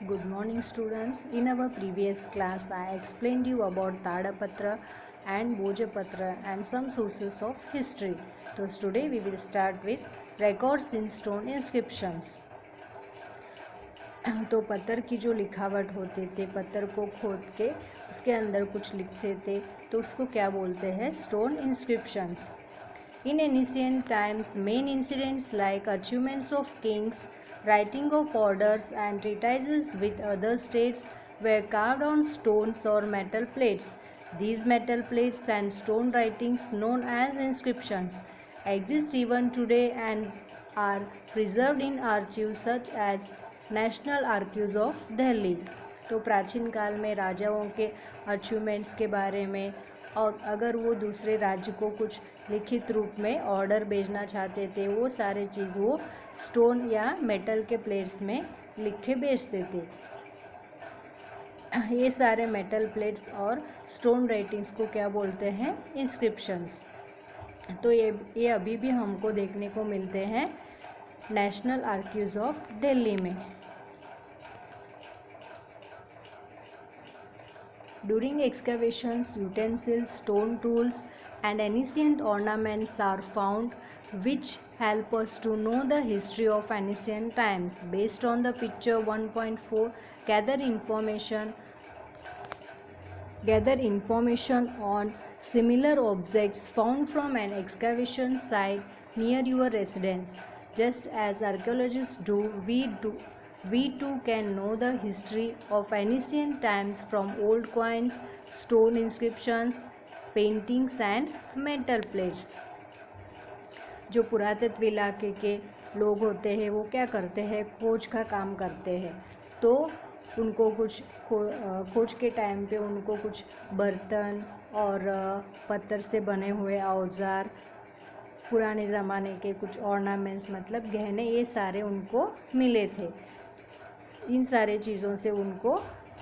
Good morning students. In our previous class I explained you about Tadapatra and Bhojapatra and some sources of history. So today we will start with records in stone inscriptions. तो पत्थर की जो लिखावट होते थे, पत्थर को खोद के उसके अंदर कुछ लिखते थे तो उसको क्या बोलते हैं? Stone inscriptions. In ancient times, main incidents like achievements of kings, writing of orders, and treatises with other states were carved on stones or metal plates. These metal plates and stone writings, known as inscriptions, exist even today and are preserved in archives such as national archives of Delhi. तो प्राचीन काल में राजाओं के achievements के बारे में और अगर वो दूसरे राज्य को कुछ लिखित रूप में ऑर्डर भेजना चाहते थे वो सारे चीज़ वो स्टोन या मेटल के प्लेट्स में लिख के भेजते थे. ये सारे मेटल प्लेट्स और स्टोन राइटिंग्स को क्या बोलते हैं? इंस्क्रिप्शंस. तो ये अभी भी हमको देखने को मिलते हैं नेशनल आर्काइव्स ऑफ दिल्ली में. During excavations, utensils, stone tools, and ancient ornaments are found which help us to know the history of ancient times. Based on the picture 1.4, gather information on similar objects found from an excavation site near your residence. Just as archaeologists do, we too can know the history of ancient times from old coins, stone inscriptions, paintings and metal plates. जो पुरातत्व इलाके के लोग होते हैं वो क्या करते हैं? खोज का काम करते हैं. तो उनको कुछ खोज के टाइम पे उनको कुछ बर्तन और पत्थर से बने हुए औजार, पुराने ज़माने के कुछ ऑर्नामेंट्स मतलब गहने, ये सारे उनको मिले थे. इन सारे चीज़ों से उनको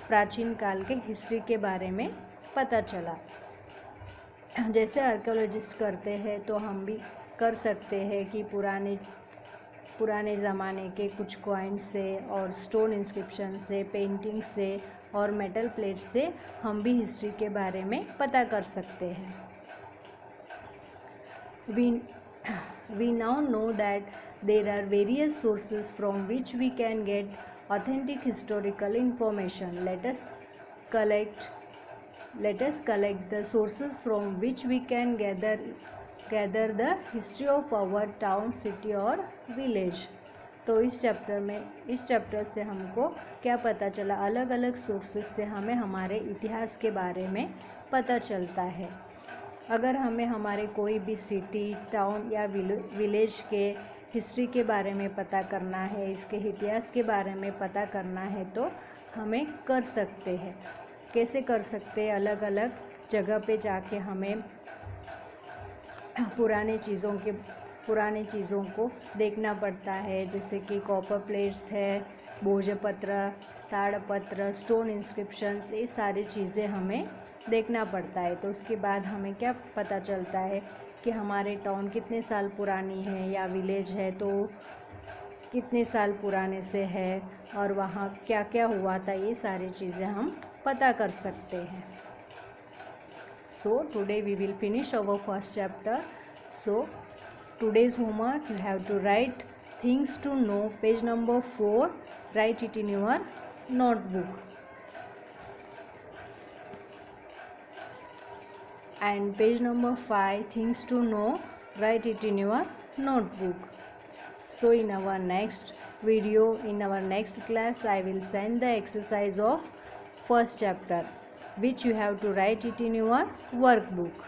प्राचीन काल के हिस्ट्री के बारे में पता चला. जैसे आर्कियोलॉजिस्ट करते हैं तो हम भी कर सकते हैं कि पुराने ज़माने के कुछ कॉइन्स से और स्टोन इंस्क्रिप्शन से, पेंटिंग से और मेटल प्लेट से हम भी हिस्ट्री के बारे में पता कर सकते हैं. We now know that there are various sources from which we can get authentic historical information. Let us collect the sources from which we can gather the history of our town, city और village. तो इस chapter से हमको क्या पता चला? अलग अलग सोर्सेस से हमें हमारे इतिहास के बारे में पता चलता है. अगर हमें हमारे कोई भी सिटी, टाउन या विलेज के हिस्ट्री के बारे में पता करना है, इसके इतिहास के बारे में पता करना है तो हमें कर सकते हैं. कैसे कर सकते हैं? अलग अलग जगह पे जाके हमें पुराने चीज़ों को देखना पड़ता है. जैसे कि कॉपर प्लेट्स है, भोजपत्र, ताड़पत्र, स्टोन इंस्क्रिप्शंस, ये सारी चीज़ें हमें देखना पड़ता है. तो उसके बाद हमें क्या पता चलता है कि हमारे टाउन कितने साल पुरानी है या विलेज है तो कितने साल पुराने से है और वहाँ क्या क्या हुआ था, ये सारी चीज़ें हम पता कर सकते हैं. So today we will finish our first chapter. So today's homework, you have to write things to know, page number 4. Write it in your notebook. And page number 5, things to know, write it in your notebook. So in our next video, in our next class, I will send the exercise of first chapter which you have to write it in your workbook.